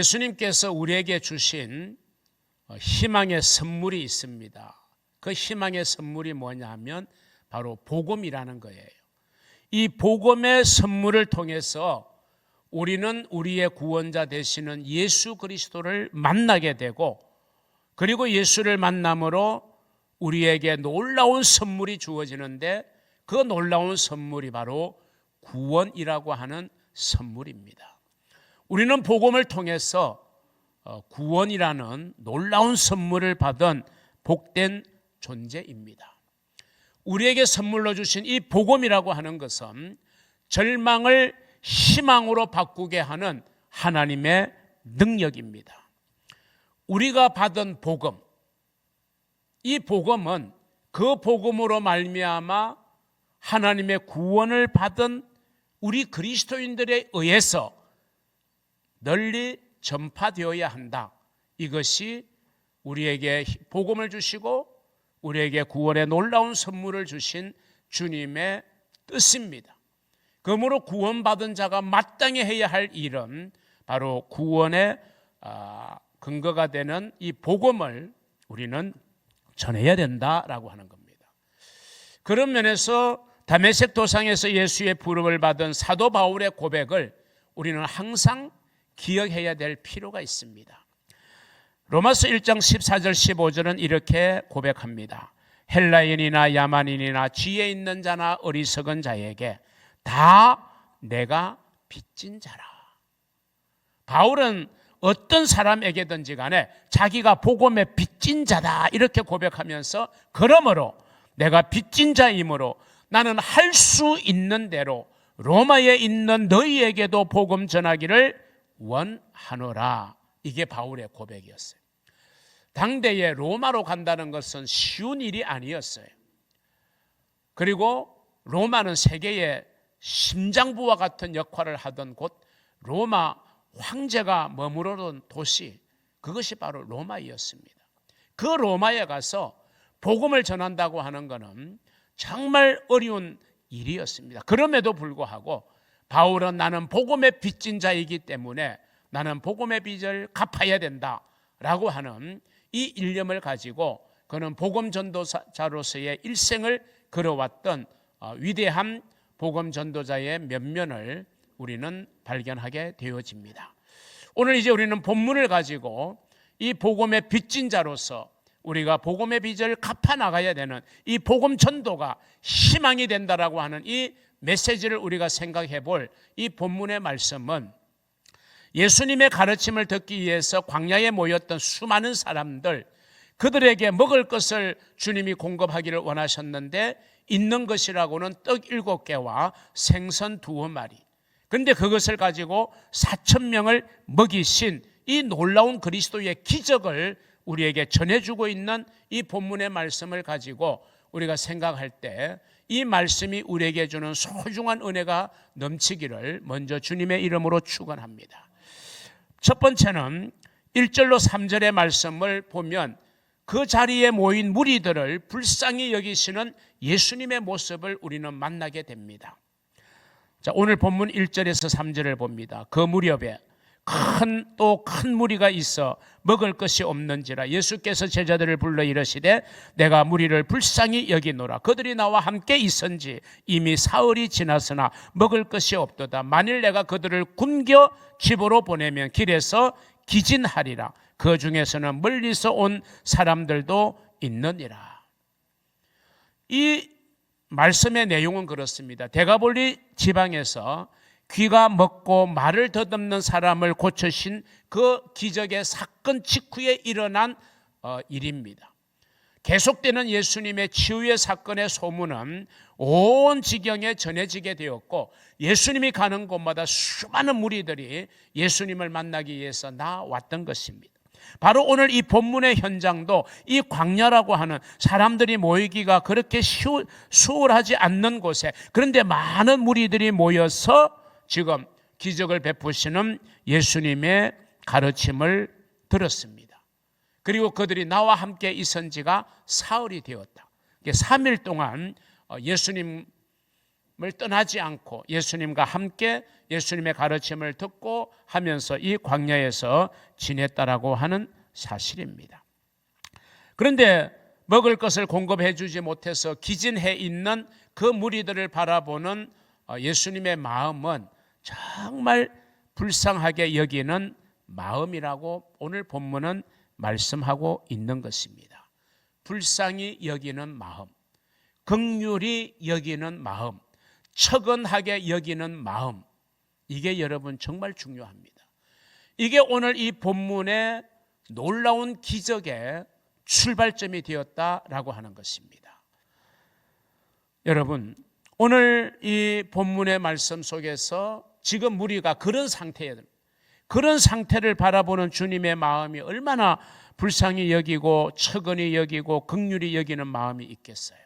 예수님께서 우리에게 주신 희망의 선물이 있습니다. 그 희망의 선물이 뭐냐 하면 바로 복음이라는 거예요. 이 복음의 선물을 통해서 우리는 우리의 구원자 되시는 예수 그리스도를 만나게 되고, 그리고 예수를 만남으로 우리에게 놀라운 선물이 주어지는데, 그 놀라운 선물이 바로 구원이라고 하는 선물입니다. 우리는 복음을 통해서 구원이라는 놀라운 선물을 받은 복된 존재입니다. 우리에게 선물로 주신 이 복음이라고 하는 것은 절망을 희망으로 바꾸게 하는 하나님의 능력입니다. 우리가 받은 복음, 이 복음은 그 복음으로 말미암아 하나님의 구원을 받은 우리 그리스도인들에 의해서 널리 전파되어야 한다. 이것이 우리에게 복음을 주시고 우리에게 구원의 놀라운 선물을 주신 주님의 뜻입니다. 그러므로 구원받은 자가 마땅히 해야 할 일은 바로 구원의 근거가 되는 이 복음을 우리는 전해야 된다라고 하는 겁니다. 그런 면에서 다메섹 도상에서 예수의 부름을 받은 사도 바울의 고백을 우리는 항상 기억해야 될 필요가 있습니다. 로마서 1장 14절 15절은 이렇게 고백합니다. 헬라인이나 야만인이나 지혜 있는 자나 어리석은 자에게 다 내가 빚진 자라. 바울은 어떤 사람에게든지 간에 자기가 복음의 빚진 자다 이렇게 고백하면서, 그러므로 내가 빚진 자이므로 나는 할 수 있는 대로 로마에 있는 너희에게도 복음 전하기를 원하노라. 이게 바울의 고백이었어요. 당대에 로마로 간다는 것은 쉬운 일이 아니었어요. 그리고 로마는 세계의 심장부와 같은 역할을 하던 곳, 로마 황제가 머무르던 도시, 그것이 바로 로마였습니다. 그 로마에 가서 복음을 전한다고 하는 것은 정말 어려운 일이었습니다. 그럼에도 불구하고 바울은 나는 복음의 빚진 자이기 때문에 나는 복음의 빚을 갚아야 된다라고 하는 이 일념을 가지고 그는 복음 전도자로서의 일생을 걸어왔던 위대한 복음 전도자의 면면을 우리는 발견하게 되어집니다. 오늘 이제 우리는 본문을 가지고 이 복음의 빚진 자로서 우리가 복음의 빚을 갚아 나가야 되는 이 복음 전도가 희망이 된다라고 하는 이 메시지를 우리가 생각해 볼 이 본문의 말씀은, 예수님의 가르침을 듣기 위해서 광야에 모였던 수많은 사람들, 그들에게 먹을 것을 주님이 공급하기를 원하셨는데 있는 것이라고는 떡 7개와 생선 2마리, 그런데 그것을 가지고 4,000명을 먹이신 이 놀라운 그리스도의 기적을 우리에게 전해주고 있는 이 본문의 말씀을 가지고 우리가 생각할 때 이 말씀이 우리에게 주는 소중한 은혜가 넘치기를 먼저 주님의 이름으로 축원합니다. 첫 번째는 1절로 3절의 말씀을 보면 그 자리에 모인 무리들을 불쌍히 여기시는 예수님의 모습을 우리는 만나게 됩니다. 자, 오늘 본문 1절에서 3절을 봅니다. 그 무렵에 큰 무리가 있어 먹을 것이 없는지라 예수께서 제자들을 불러 이르시되 내가 무리를 불쌍히 여기노라. 그들이 나와 함께 있은지 이미 사흘이 지났으나 먹을 것이 없도다. 만일 내가 그들을 굶겨 집으로 보내면 길에서 기진하리라. 그 중에서는 멀리서 온 사람들도 있느니라. 이 말씀의 내용은 그렇습니다. 데가볼리 지방에서 귀가 먹고 말을 더듬는 사람을 고치신 그 기적의 사건 직후에 일어난 일입니다. 계속되는 예수님의 치유의 사건의 소문은 온 지경에 전해지게 되었고, 예수님이 가는 곳마다 수많은 무리들이 예수님을 만나기 위해서 나왔던 것입니다. 바로 오늘 이 본문의 현장도 이 광야라고 하는 사람들이 모이기가 그렇게 수월하지 않는 곳에, 그런데 많은 무리들이 모여서 지금 기적을 베푸시는 예수님의 가르침을 들었습니다. 그리고 그들이 나와 함께 있은 지가 사흘이 되었다. 3일 동안 예수님 떠나지 않고 예수님과 함께 예수님의 가르침을 듣고 하면서 이 광야에서 지냈다라고 하는 사실입니다. 그런데 먹을 것을 공급해 주지 못해서 기진해 있는 그 무리들을 바라보는 예수님의 마음은 정말 불쌍하게 여기는 마음이라고 오늘 본문은 말씀하고 있는 것입니다. 불쌍히 여기는 마음, 긍휼히 여기는 마음, 처근하게 여기는 마음, 이게 여러분 정말 중요합니다. 이게 오늘 이 본문의 놀라운 기적의 출발점이 되었다라고 하는 것입니다. 여러분, 오늘 이 본문의 말씀 속에서 지금 무리가 그런 상태를 바라보는 주님의 마음이 얼마나 불쌍히 여기고 처근히 여기고 긍휼히 여기는 마음이 있겠어요.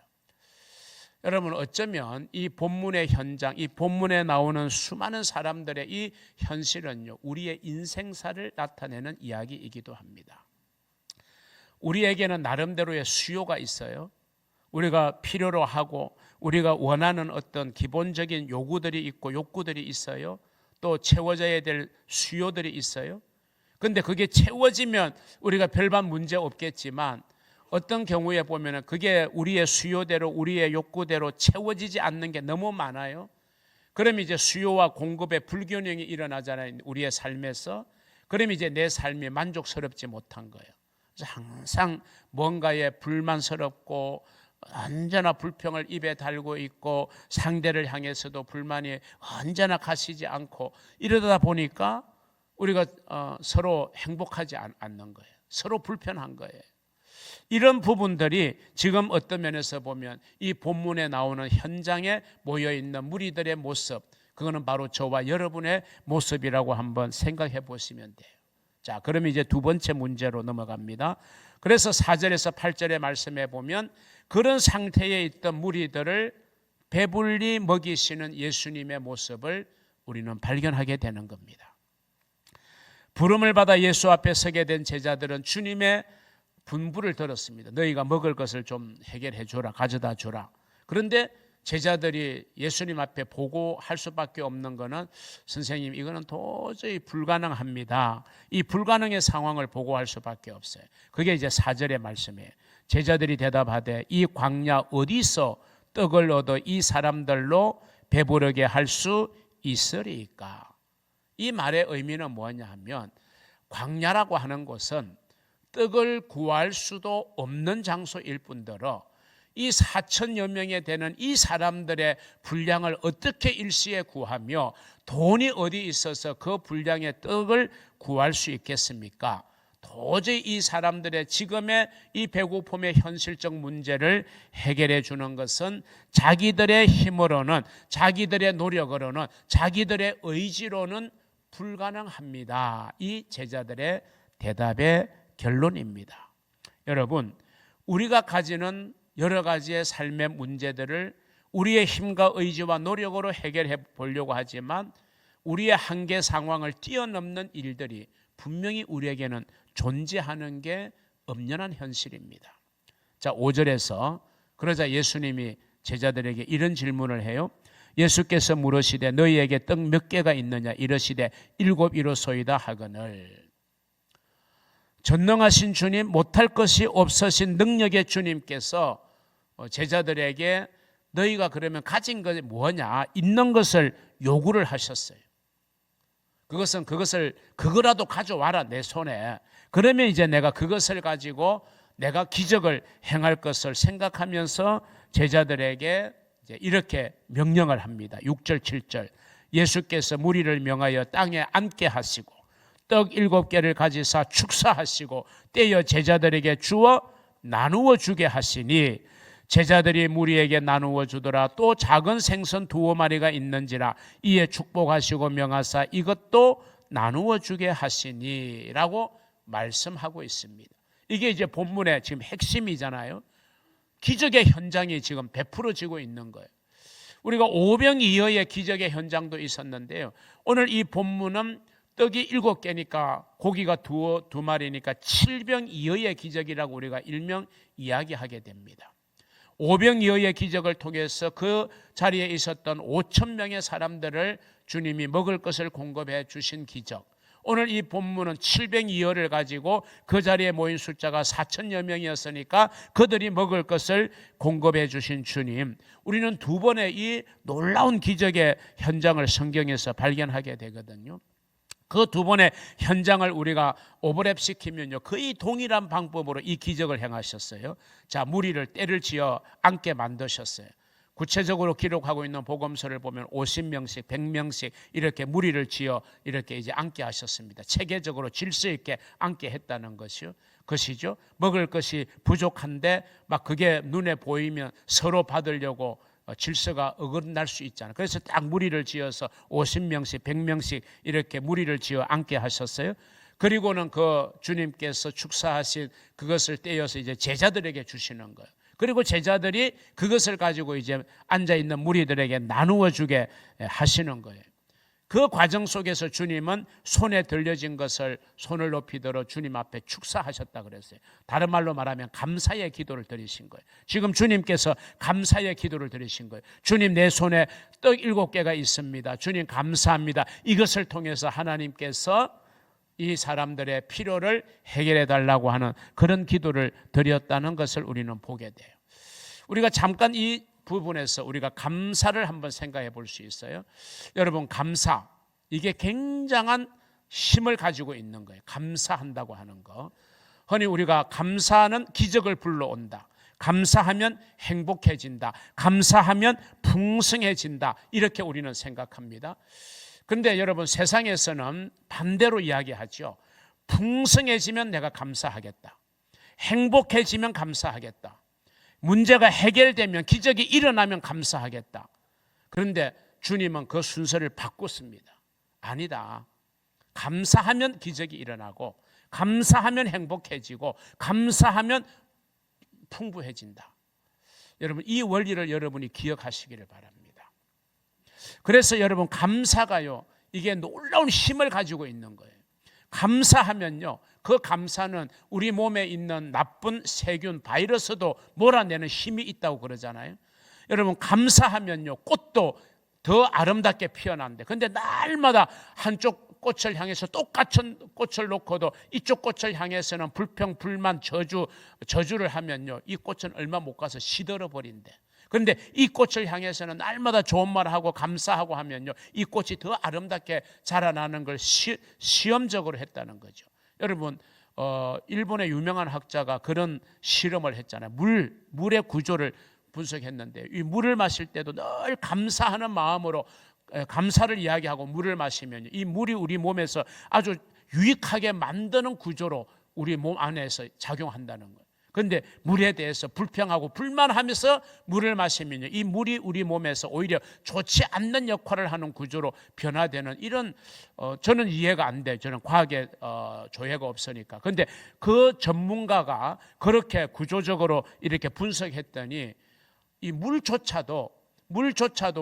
여러분, 어쩌면 이 본문의 현장, 이 본문에 나오는 수많은 사람들의 이 현실은요, 우리의 인생사를 나타내는 이야기이기도 합니다. 우리에게는 나름대로의 수요가 있어요. 우리가 필요로 하고 우리가 원하는 어떤 기본적인 요구들이 있고 욕구들이 있어요. 또 채워져야 될 수요들이 있어요. 그런데 그게 채워지면 우리가 별반 문제 없겠지만 어떤 경우에 보면 그게 우리의 수요대로 우리의 욕구대로 채워지지 않는 게 너무 많아요. 그럼 이제 수요와 공급의 불균형이 일어나잖아요, 우리의 삶에서. 그럼 이제 내 삶이 만족스럽지 못한 거예요. 그래서 항상 뭔가에 불만스럽고 언제나 불평을 입에 달고 있고 상대를 향해서도 불만이 언제나 가시지 않고 이러다 보니까 우리가 서로 행복하지 않는 거예요. 서로 불편한 거예요. 이런 부분들이 지금 어떤 면에서 보면 이 본문에 나오는 현장에 모여있는 무리들의 모습, 그거는 바로 저와 여러분의 모습이라고 한번 생각해 보시면 돼요. 자, 그럼 이제 두 번째 문제로 넘어갑니다. 그래서 4절에서 8절의 말씀에 보면 그런 상태에 있던 무리들을 배불리 먹이시는 예수님의 모습을 우리는 발견하게 되는 겁니다. 부름을 받아 예수 앞에 서게 된 제자들은 주님의 분부를 들었습니다. 너희가 먹을 것을 좀 해결해 주라, 가져다 주라. 그런데 제자들이 예수님 앞에 보고할 수밖에 없는 것은 선생님, 이거는 도저히 불가능합니다. 이 불가능의 상황을 보고할 수밖에 없어요. 그게 이제 4절의 말씀이에요. 제자들이 대답하되 이 광야 어디서 떡을 얻어 이 사람들로 배부르게 할 수 있으리까? 이 말의 의미는 뭐냐 하면 광야라고 하는 곳은 떡을 구할 수도 없는 장소일 뿐더러 이 4천여 명에 되는 이 사람들의 분량을 어떻게 일시에 구하며 돈이 어디 있어서 그 분량의 떡을 구할 수 있겠습니까? 도저히 이 사람들의 지금의 이 배고픔의 현실적 문제를 해결해 주는 것은 자기들의 힘으로는, 자기들의 노력으로는, 자기들의 의지로는 불가능합니다. 이 제자들의 대답의 결론입니다. 여러분, 우리가 가지는 여러 가지의 삶의 문제들을 우리의 힘과 의지와 노력으로 해결해 보려고 하지만 우리의 한계 상황을 뛰어넘는 일들이 분명히 우리에게는 존재하는 게 엄연한 현실입니다. 자, 5절에서 그러자 예수님이 제자들에게 이런 질문을 해요. 예수께서 물으시되 너희에게 떡 몇 개가 있느냐? 이르시되 7이로소이다 하거늘. 전능하신 주님, 못할 것이 없으신 능력의 주님께서 제자들에게 너희가 그러면 가진 것이 뭐냐? 있는 것을 요구를 하셨어요. 그거라도 가져와라, 내 손에. 그러면 이제 내가 그것을 가지고 내가 기적을 행할 것을 생각하면서 제자들에게 이제 이렇게 명령을 합니다. 6절, 7절. 예수께서 무리를 명하여 땅에 앉게 하시고 떡 7개를 가지사 축사하시고 떼어 제자들에게 주어 나누어 주게 하시니 제자들이 무리에게 나누어 주더라. 또 작은 생선 2마리가 있는지라 이에 축복하시고 명하사 이것도 나누어 주게 하시니 라고 말씀하고 있습니다. 이게 이제 본문의 지금 핵심이잖아요. 기적의 현장이 지금 베풀어지고 있는 거예요. 우리가 오병이어의 기적의 현장도 있었는데요. 오늘 이 본문은 떡이 7개니까 고기가 2마리니까 7병이어의 기적이라고 우리가 일명 이야기하게 됩니다. 오병이어의 기적을 통해서 그 자리에 있었던 5천 명의 사람들을 주님이 먹을 것을 공급해 주신 기적. 오늘 이 본문은 702여를 가지고 그 자리에 모인 숫자가 4천여 명이었으니까 그들이 먹을 것을 공급해 주신 주님. 우리는 두 번의 이 놀라운 기적의 현장을 성경에서 발견하게 되거든요. 그 두 번의 현장을 우리가 오버랩시키면요, 거의 동일한 방법으로 이 기적을 행하셨어요. 자, 무리를 떼를 지어 앉게 만드셨어요. 구체적으로 기록하고 있는 복음서를 보면 50명씩 100명씩 이렇게 무리를 지어 이렇게 이제 앉게 하셨습니다. 체계적으로 질서 있게 앉게 했다는 것이죠. 먹을 것이 부족한데 막 그게 눈에 보이면 서로 받으려고 질서가 어긋날 수 있잖아요. 그래서 딱 무리를 지어서 50명씩 100명씩 이렇게 무리를 지어 앉게 하셨어요. 그리고는 그 주님께서 축사하신 그것을 떼어서 이제 제자들에게 주시는 거예요. 그리고 제자들이 그것을 가지고 이제 앉아있는 무리들에게 나누어 주게 하시는 거예요. 그 과정 속에서 주님은 손에 들려진 것을 손을 높이 들어 주님 앞에 축사하셨다 그랬어요. 다른 말로 말하면 감사의 기도를 드리신 거예요. 지금 주님께서 감사의 기도를 드리신 거예요. 주님, 내 손에 떡 7개가 있습니다. 주님 감사합니다. 이것을 통해서 하나님께서 이 사람들의 필요를 해결해 달라고 하는 그런 기도를 드렸다는 것을 우리는 보게 돼요. 우리가 잠깐 이 부분에서 우리가 감사를 한번 생각해 볼 수 있어요. 여러분, 감사, 이게 굉장한 힘을 가지고 있는 거예요. 감사한다고 하는 거. 흔히 우리가 감사는 기적을 불러온다, 감사하면 행복해진다, 감사하면 풍성해진다, 이렇게 우리는 생각합니다. 그런데 여러분, 세상에서는 반대로 이야기하죠. 풍성해지면 내가 감사하겠다, 행복해지면 감사하겠다, 문제가 해결되면, 기적이 일어나면 감사하겠다. 그런데 주님은 그 순서를 바꿨습니다. 아니다. 감사하면 기적이 일어나고, 감사하면 행복해지고, 감사하면 풍부해진다. 여러분, 이 원리를 여러분이 기억하시기를 바랍니다. 그래서 여러분, 감사가요, 이게 놀라운 힘을 가지고 있는 거예요. 감사하면요, 그 감사는 우리 몸에 있는 나쁜 세균, 바이러스도 몰아내는 힘이 있다고 그러잖아요. 여러분, 감사하면요, 꽃도 더 아름답게 피어난대. 근데 날마다 한쪽 꽃을 향해서 똑같은 꽃을 놓고도 이쪽 꽃을 향해서는 불평, 불만, 저주를 하면요, 이 꽃은 얼마 못 가서 시들어 버린대. 그런데 이 꽃을 향해서는 날마다 좋은 말을 하고 감사하고 하면요, 이 꽃이 더 아름답게 자라나는 걸 시험적으로 했다는 거죠. 여러분, 일본의 유명한 학자가 그런 실험을 했잖아요. 물의 구조를 분석했는데, 이 물을 마실 때도 늘 감사하는 마음으로 감사를 이야기하고 물을 마시면 이 물이 우리 몸에서 아주 유익하게 만드는 구조로 우리 몸 안에서 작용한다는 거예요. 그런데 물에 대해서 불평하고 불만하면서 물을 마시면 이 물이 우리 몸에서 오히려 좋지 않는 역할을 하는 구조로 변화되는 이런, 저는 이해가 안 돼요. 저는 과학에 조예가 없으니까. 그런데 그 전문가가 그렇게 구조적으로 이렇게 분석했더니 이 물조차도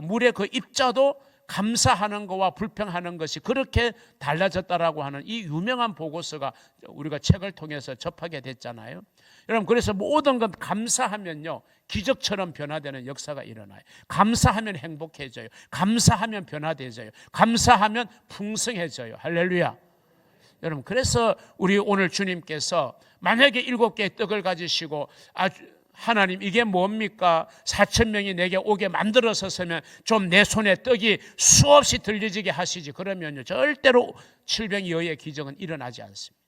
물의 그 입자도 감사하는 것과 불평하는 것이 그렇게 달라졌다라고 하는 이 유명한 보고서가 우리가 책을 통해서 접하게 됐잖아요. 여러분, 그래서 모든 것 감사하면요, 기적처럼 변화되는 역사가 일어나요. 감사하면 행복해져요. 감사하면 변화되져요. 감사하면 풍성해져요. 할렐루야. 여러분, 그래서 우리 오늘 주님께서 만약에 7개의 떡을 가지시고 하나님, 이게 뭡니까? 4,000명이 내게 오게 만들어서면 좀 내 손에 떡이 수없이 들려지게 하시지. 그러면요, 절대로 702여의 기적은 일어나지 않습니다.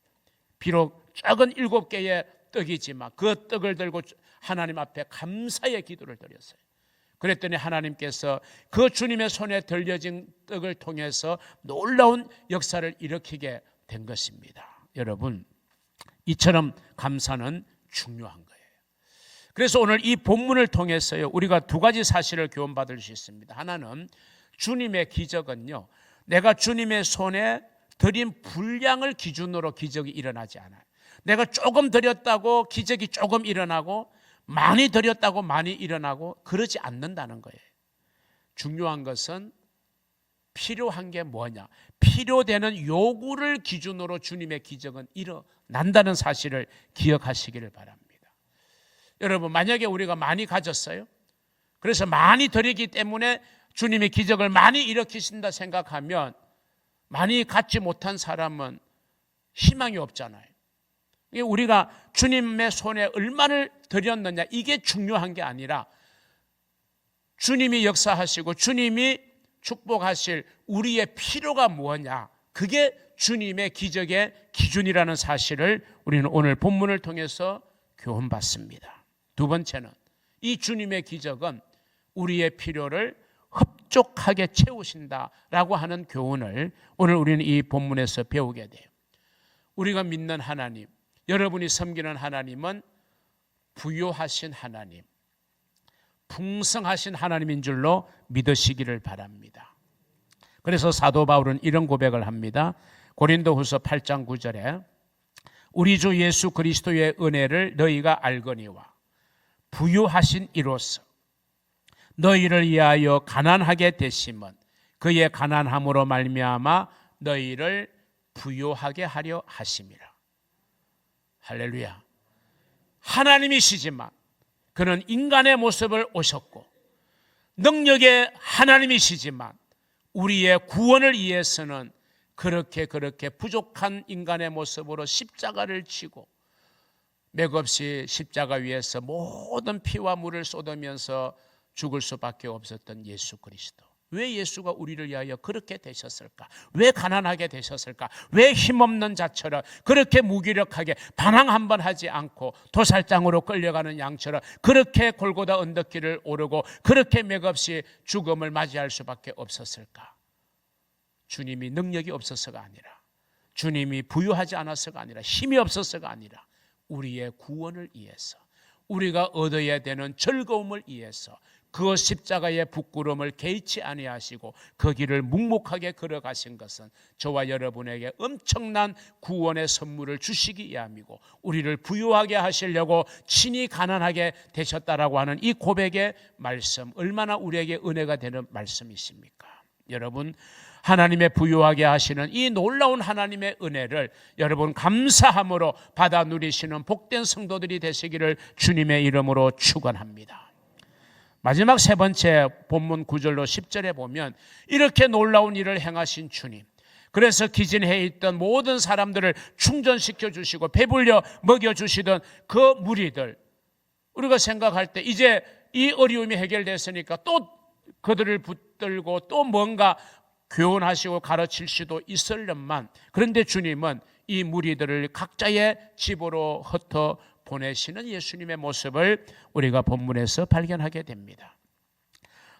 비록 작은 7개의 떡이지만 그 떡을 들고 하나님 앞에 감사의 기도를 드렸어요. 그랬더니 하나님께서 그 주님의 손에 들려진 떡을 통해서 놀라운 역사를 일으키게 된 것입니다. 여러분, 이처럼 감사는 중요한 거예요. 그래서 오늘 이 본문을 통해서요, 우리가 두 가지 사실을 교훈받을 수 있습니다. 하나는 주님의 기적은요, 내가 주님의 손에 드린 분량을 기준으로 기적이 일어나지 않아요. 내가 조금 드렸다고 기적이 조금 일어나고, 많이 드렸다고 많이 일어나고, 그러지 않는다는 거예요. 중요한 것은 필요한 게 뭐냐, 필요되는 요구를 기준으로 주님의 기적은 일어난다는 사실을 기억하시기를 바랍니다. 여러분, 만약에 우리가 많이 가졌어요. 그래서 많이 드리기 때문에 주님이 기적을 많이 일으키신다 생각하면 많이 갖지 못한 사람은 희망이 없잖아요. 우리가 주님의 손에 얼마를 드렸느냐, 이게 중요한 게 아니라 주님이 역사하시고 주님이 축복하실 우리의 필요가 무엇냐, 그게 주님의 기적의 기준이라는 사실을 우리는 오늘 본문을 통해서 교훈받습니다. 두 번째는 이 주님의 기적은 우리의 필요를 흡족하게 채우신다라고 하는 교훈을 오늘 우리는 이 본문에서 배우게 돼요. 우리가 믿는 하나님, 여러분이 섬기는 하나님은 부요하신 하나님, 풍성하신 하나님인 줄로 믿으시기를 바랍니다. 그래서 사도 바울은 이런 고백을 합니다. 고린도후서 8장 9절에 우리 주 예수 그리스도의 은혜를 너희가 알거니와 부요하신 이로써 너희를 위하여 가난하게 되심은 그의 가난함으로 말미암아 너희를 부요하게 하려 하심이라. 할렐루야. 하나님이시지만 그는 인간의 모습을 오셨고, 능력의 하나님이시지만 우리의 구원을 위해서는 그렇게 부족한 인간의 모습으로 십자가를 지고 맥없이 십자가 위에서 모든 피와 물을 쏟으면서 죽을 수밖에 없었던 예수 그리스도. 왜 예수가 우리를 위하여 그렇게 되셨을까? 왜 가난하게 되셨을까? 왜 힘없는 자처럼 그렇게 무기력하게 반항 한번 하지 않고 도살장으로 끌려가는 양처럼 그렇게 골고다 언덕길을 오르고 그렇게 맥없이 죽음을 맞이할 수밖에 없었을까? 주님이 능력이 없어서가 아니라, 주님이 부유하지 않아서가 아니라, 힘이 없어서가 아니라 우리의 구원을 위해서, 우리가 얻어야 되는 즐거움을 위해서 그 십자가의 부끄러움을 개의치 아니하시고 그 길을 묵묵하게 걸어가신 것은 저와 여러분에게 엄청난 구원의 선물을 주시기 위함이고, 우리를 부유하게 하시려고 친히 가난하게 되셨다라고 하는 이 고백의 말씀, 얼마나 우리에게 은혜가 되는 말씀이십니까? 여러분, 하나님의 부유하게 하시는 이 놀라운 하나님의 은혜를 여러분 감사함으로 받아 누리시는 복된 성도들이 되시기를 주님의 이름으로 축원합니다. 마지막 세 번째 본문 9절로 10절에 보면 이렇게 놀라운 일을 행하신 주님, 그래서 기진해 있던 모든 사람들을 충전시켜 주시고 배불려 먹여 주시던 그 무리들, 우리가 생각할 때 이제 이 어려움이 해결됐으니까 또 그들을 붙들고 또 뭔가 교훈하시고 가르칠 수도 있을련만, 그런데 주님은 이 무리들을 각자의 집으로 흩어 보내시는 예수님의 모습을 우리가 본문에서 발견하게 됩니다.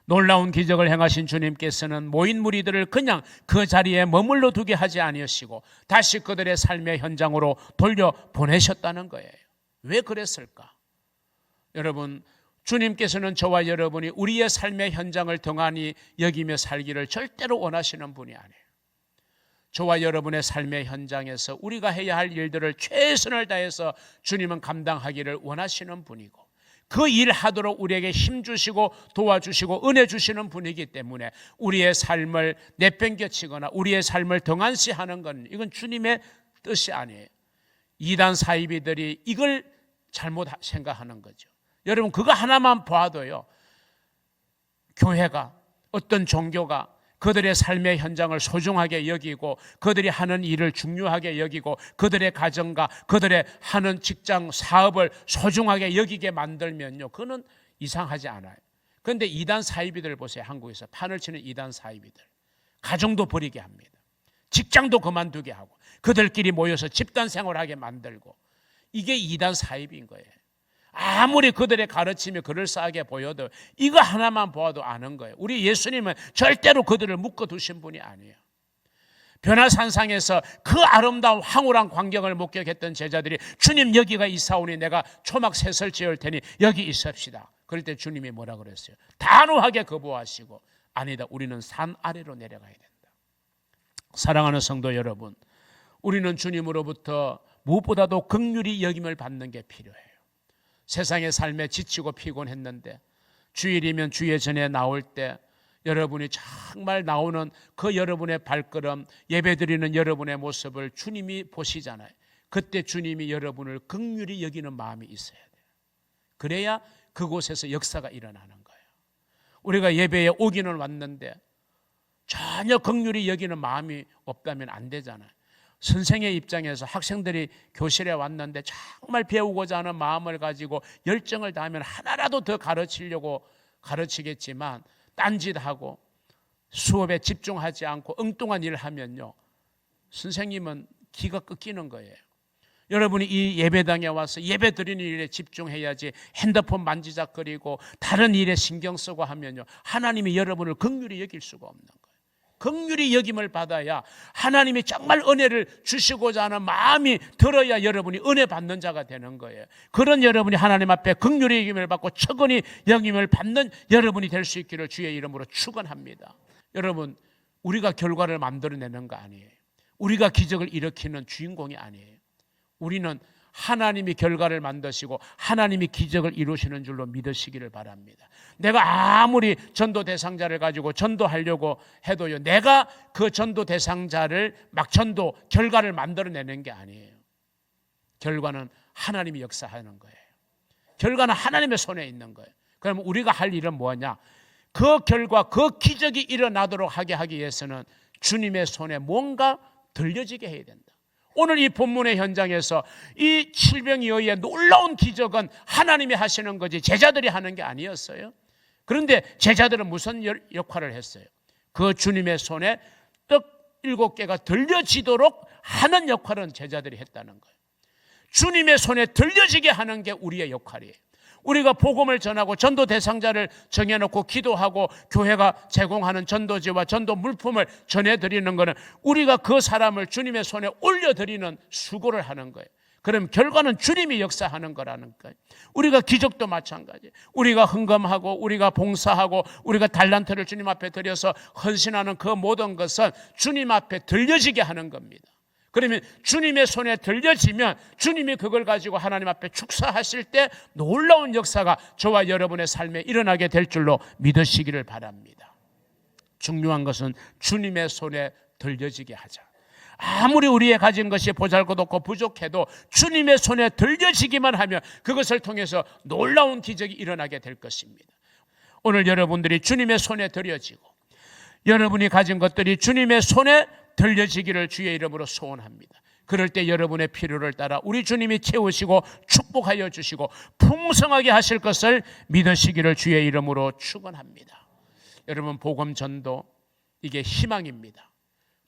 놀라운 기적을 행하신 주님께서는 모인 무리들을 그냥 그 자리에 머물러 두게 하지 아니하시고 다시 그들의 삶의 현장으로 돌려 보내셨다는 거예요. 왜 그랬을까? 여러분, 주님께서는 저와 여러분이 우리의 삶의 현장을 등한히 여기며 살기를 절대로 원하시는 분이 아니에요. 저와 여러분의 삶의 현장에서 우리가 해야 할 일들을 최선을 다해서 주님은 감당하기를 원하시는 분이고, 그 일 하도록 우리에게 힘 주시고 도와주시고 은혜 주시는 분이기 때문에 우리의 삶을 내팽겨치거나 우리의 삶을 등한시하는 건 이건 주님의 뜻이 아니에요. 이단 사이비들이 이걸 잘못 생각하는 거죠. 여러분, 그거 하나만 봐도요, 교회가, 어떤 종교가 그들의 삶의 현장을 소중하게 여기고 그들이 하는 일을 중요하게 여기고 그들의 가정과 그들의 하는 직장 사업을 소중하게 여기게 만들면요, 그거는 이상하지 않아요. 그런데 이단 사이비들 보세요. 한국에서 판을 치는 이단 사이비들, 가정도 버리게 합니다. 직장도 그만두게 하고 그들끼리 모여서 집단 생활하게 만들고, 이게 이단 사이비인 거예요. 아무리 그들의 가르침이 그럴싸하게 보여도 이거 하나만 보아도 아는 거예요. 우리 예수님은 절대로 그들을 묶어두신 분이 아니에요. 변화산상에서 그 아름다운 황홀한 광경을 목격했던 제자들이 주님, 여기가 이사오니 내가 초막 셋을 지을 테니 여기 있읍시다. 그럴 때 주님이 뭐라 그랬어요? 단호하게 거부하시고 아니다, 우리는 산 아래로 내려가야 된다. 사랑하는 성도 여러분, 우리는 주님으로부터 무엇보다도 긍휼히 여김을 받는 게 필요해요. 세상의 삶에 지치고 피곤했는데 주일이면 주의 전에 나올 때 여러분이 정말 나오는 그 여러분의 발걸음, 예배드리는 여러분의 모습을 주님이 보시잖아요. 그때 주님이 여러분을 긍휼히 여기는 마음이 있어야 돼요. 그래야 그곳에서 역사가 일어나는 거예요. 우리가 예배에 오기는 왔는데 전혀 긍휼히 여기는 마음이 없다면 안 되잖아요. 선생의 입장에서 학생들이 교실에 왔는데 정말 배우고자 하는 마음을 가지고 열정을 다하면 하나라도 더 가르치려고 가르치겠지만 딴짓하고 수업에 집중하지 않고 엉뚱한 일을 하면요, 선생님은 기가 꺾이는 거예요. 여러분이 이 예배당에 와서 예배 드리는 일에 집중해야지 핸드폰 만지작거리고 다른 일에 신경 쓰고 하면요, 하나님이 여러분을 긍휼히 여길 수가 없는 거예요. 긍휼히 여김을 받아야 하나님이 정말 은혜를 주시고자 하는 마음이 들어야 여러분이 은혜 받는 자가 되는 거예요. 그런 여러분이 하나님 앞에 긍휼히 여김을 받고 처근히 여김을 받는 여러분이 될 수 있기를 주의 이름으로 축원합니다. 여러분, 우리가 결과를 만들어내는 거 아니에요. 우리가 기적을 일으키는 주인공이 아니에요. 우리는 하나님이 결과를 만드시고 하나님이 기적을 이루시는 줄로 믿으시기를 바랍니다. 내가 아무리 전도 대상자를 가지고 전도하려고 해도요, 내가 그 전도 대상자를 막 전도 결과를 만들어내는 게 아니에요. 결과는 하나님이 역사하는 거예요. 결과는 하나님의 손에 있는 거예요. 그럼 우리가 할 일은 뭐냐? 그 결과, 그 기적이 일어나도록 하기 위해서는 주님의 손에 뭔가 들려지게 해야 된다. 오늘 이 본문의 현장에서 이 칠병이어의 놀라운 기적은 하나님이 하시는 거지 제자들이 하는 게 아니었어요. 그런데 제자들은 무슨 역할을 했어요? 그 주님의 손에 떡 7개가 들려지도록 하는 역할은 제자들이 했다는 거예요. 주님의 손에 들려지게 하는 게 우리의 역할이에요. 우리가 복음을 전하고 전도 대상자를 정해놓고 기도하고 교회가 제공하는 전도지와 전도 물품을 전해드리는 것은 우리가 그 사람을 주님의 손에 올려드리는 수고를 하는 거예요. 그럼 결과는 주님이 역사하는 거라는 거예요. 우리가 기적도 마찬가지예요. 우리가 헌금하고 우리가 봉사하고 우리가 달란트를 주님 앞에 드려서 헌신하는 그 모든 것은 주님 앞에 들려지게 하는 겁니다. 그러면 주님의 손에 들려지면 주님이 그걸 가지고 하나님 앞에 축사하실 때 놀라운 역사가 저와 여러분의 삶에 일어나게 될 줄로 믿으시기를 바랍니다. 중요한 것은 주님의 손에 들려지게 하자. 아무리 우리의 가진 것이 보잘것없고 부족해도 주님의 손에 들려지기만 하면 그것을 통해서 놀라운 기적이 일어나게 될 것입니다. 오늘 여러분들이 주님의 손에 들려지고 여러분이 가진 것들이 주님의 손에 들려지기를 주의 이름으로 소원합니다. 그럴 때 여러분의 필요를 따라 우리 주님이 채우시고 축복하여 주시고 풍성하게 하실 것을 믿으시기를 주의 이름으로 축원합니다. 여러분, 복음 전도, 이게 희망입니다.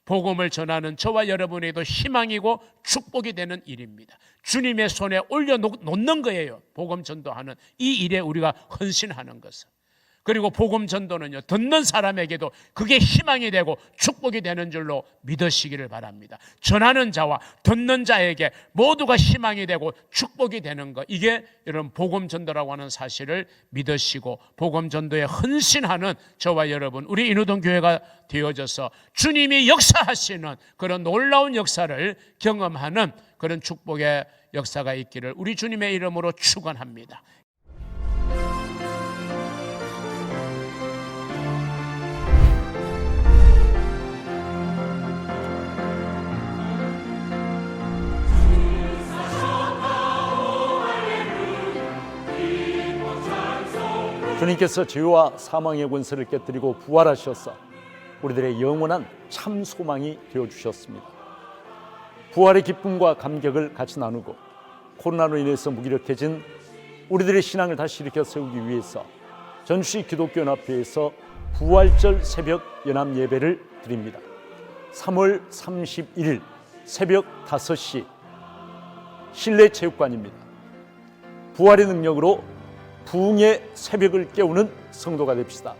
복음을 전하는 저와 여러분에게도 희망이고 축복이 되는 일입니다. 주님의 손에 올려놓는 거예요. 복음 전도하는 이 일에 우리가 헌신하는 것은. 그리고 복음 전도는요, 듣는 사람에게도 그게 희망이 되고 축복이 되는 줄로 믿으시기를 바랍니다. 전하는 자와 듣는 자에게 모두가 희망이 되고 축복이 되는 것, 이게 여러분 복음 전도라고 하는 사실을 믿으시고 복음 전도에 헌신하는 저와 여러분, 우리 인후동 교회가 되어져서 주님이 역사하시는 그런 놀라운 역사를 경험하는 그런 축복의 역사가 있기를 우리 주님의 이름으로 축원합니다. 주님께서 죄와 사망의 권세를 깨뜨리고 부활하셔서 우리들의 영원한 참 소망이 되어주셨습니다. 부활의 기쁨과 감격을 같이 나누고 코로나로 인해서 무기력해진 우리들의 신앙을 다시 일으켜 세우기 위해서 전주시 기독교연합회에서 부활절 새벽 연합 예배를 드립니다. 3월 31일 새벽 5시 실내 체육관입니다. 부활의 능력으로 부흥의 새벽을 깨우는 성도가 됩시다.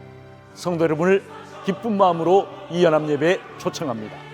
성도 여러분을 기쁜 마음으로 이 연합 예배에 초청합니다.